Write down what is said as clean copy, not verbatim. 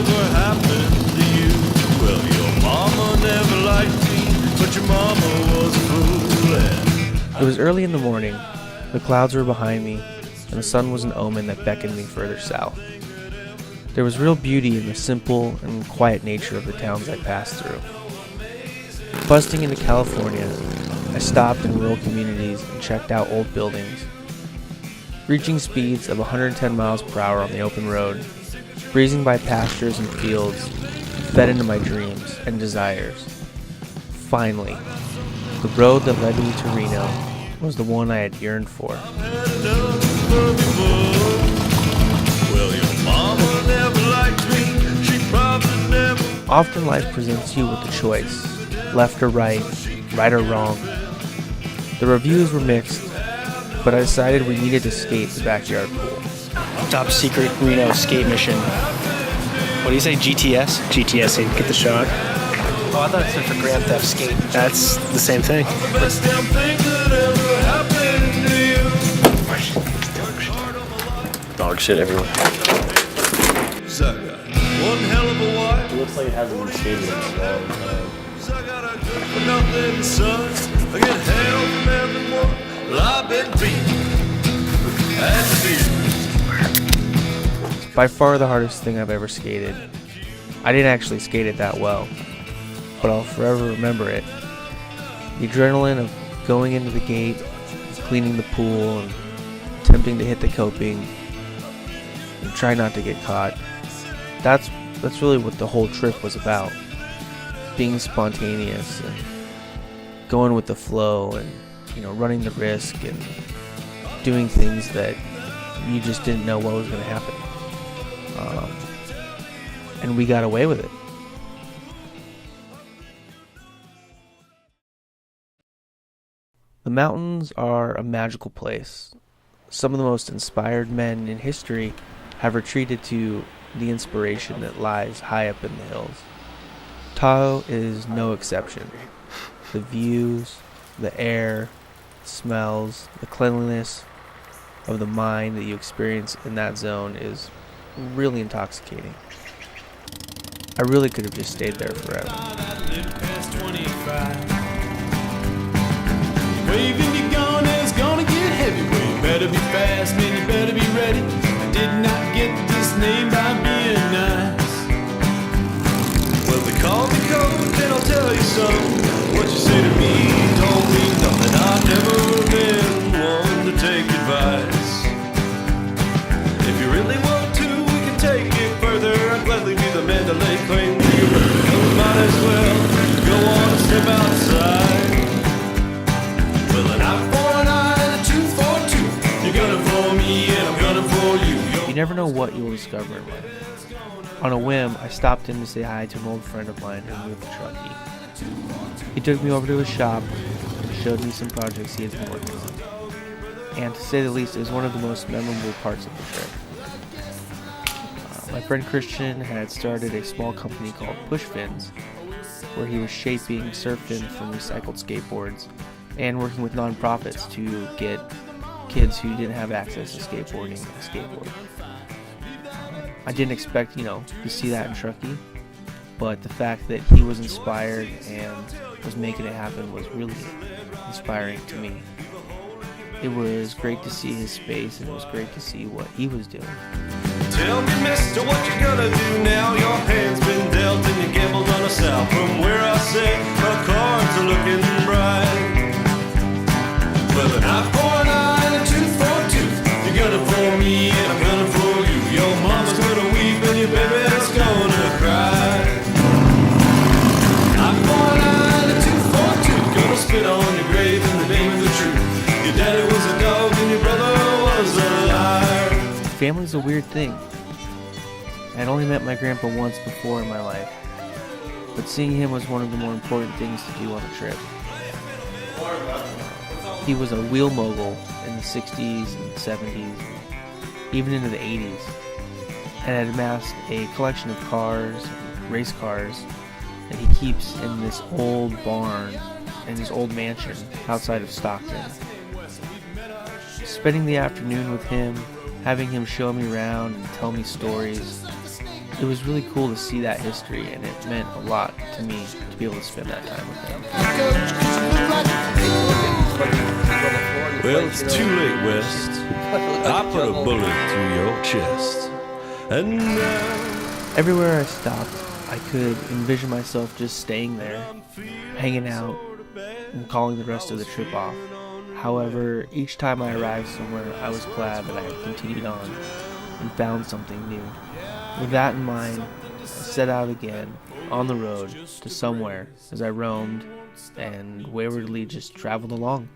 ever happened to you? Well, your mama never liked me, but your mama was a fool. It was early in the morning. The clouds were behind me, and the sun was an omen that beckoned me further south. There was real beauty in the simple and quiet nature of the towns I passed through. Busting into California, I stopped in rural communities and checked out old buildings. Reaching speeds of 110 miles per hour on the open road, breezing by pastures and fields, fed into my dreams and desires. Finally, the road that led me to Reno was the one I had yearned for. Often life presents you with a choice, left or right or wrong. The reviews were mixed, but I decided we needed to skate the backyard pool. Top secret Reno skate mission. What do you say, GTS? GTS, get the shot. Oh, I thought it stood for Grand Theft Skate. That's the same thing. Dog shit everywhere. One hell of a wife. It looks like it hasn't been skated in a long time. I got a good for nothing, son. I get hell from everyone. Well, I've been beat. It's by far the hardest thing I've ever skated. I didn't actually skate it that well, but I'll forever remember it. The adrenaline of going into the gate, cleaning the pool, and attempting to hit the coping, and try not to get caught. That's really what the whole trip was about. Being spontaneous and going with the flow and, running the risk and doing things that you just didn't know what was going to happen. And we got away with it. The mountains are a magical place. Some of the most inspired men in history have retreated to the inspiration that lies high up in the hills. Tahoe is no exception. The views, the air, the smells, the cleanliness of the mind that you experience in that zone is really intoxicating. I really could have just stayed there forever. Waving your gun is gonna get heavy. Well, you better be fast, man, you better be ready. I did not get this name by being nice. Well, they call me coach, and I'll tell you something. What you say to me don't mean nothing. I've never been one to take advice. If you really want to, we can take it further. I'd gladly be the man to lay claim to you. You might as well go on and step outside. Well, an eye for an eye and a tooth for a tooth. You're gunning for me and I'm gunning for you. You never know what you'll discover in life. On a whim, I stopped in to say hi to an old friend of mine who moved to Truckee. He took me over to his shop and showed me some projects he had been working on. And to say the least, it was one of the most memorable parts of the trip. My friend Christian had started a small company called Push Fins, where he was shaping surf fins from recycled skateboards and working with nonprofits to get kids who didn't have access to skateboarding a skateboard. I didn't expect, to see that in Truckee, but the fact that he was inspired and was making it happen was really inspiring to me. It was great to see his space, and it was great to see what he was doing. Tell me, mister, what you gonna do now? Your hand's been dealt and you gambled on us out. From where I sit, my cards are looking bright. Well, an eye for an eye and a tooth for a tooth. You're gunning for me and I'm gunning for you. Your mama's gonna weep and your baby's gonna cry. Eye for an eye and a tooth for a tooth. Gonna spit on your grave in the name of the truth. Your daddy was a dog and your brother was a liar. Family's a weird thing. I'd only met my grandpa once before in my life, but seeing him was one of the more important things to do on a trip. He was a wheel mogul in the 60s and 70s, even into the 80s, and had amassed a collection of cars, race cars, that he keeps in this old barn in his old mansion outside of Stockton. Spending the afternoon with him, having him show me around and tell me stories, It was really cool to see that history, and it meant a lot to me to be able to spend that time with them. Well, it's too late, West. I put a bullet through your chest. And now Everywhere I stopped, I could envision myself just staying there, hanging out, and calling the rest of the trip off. However, each time I arrived somewhere, I was glad that I had continued on and found something new. With that in mind, I set out again on the road to somewhere as I roamed and waywardly just traveled along.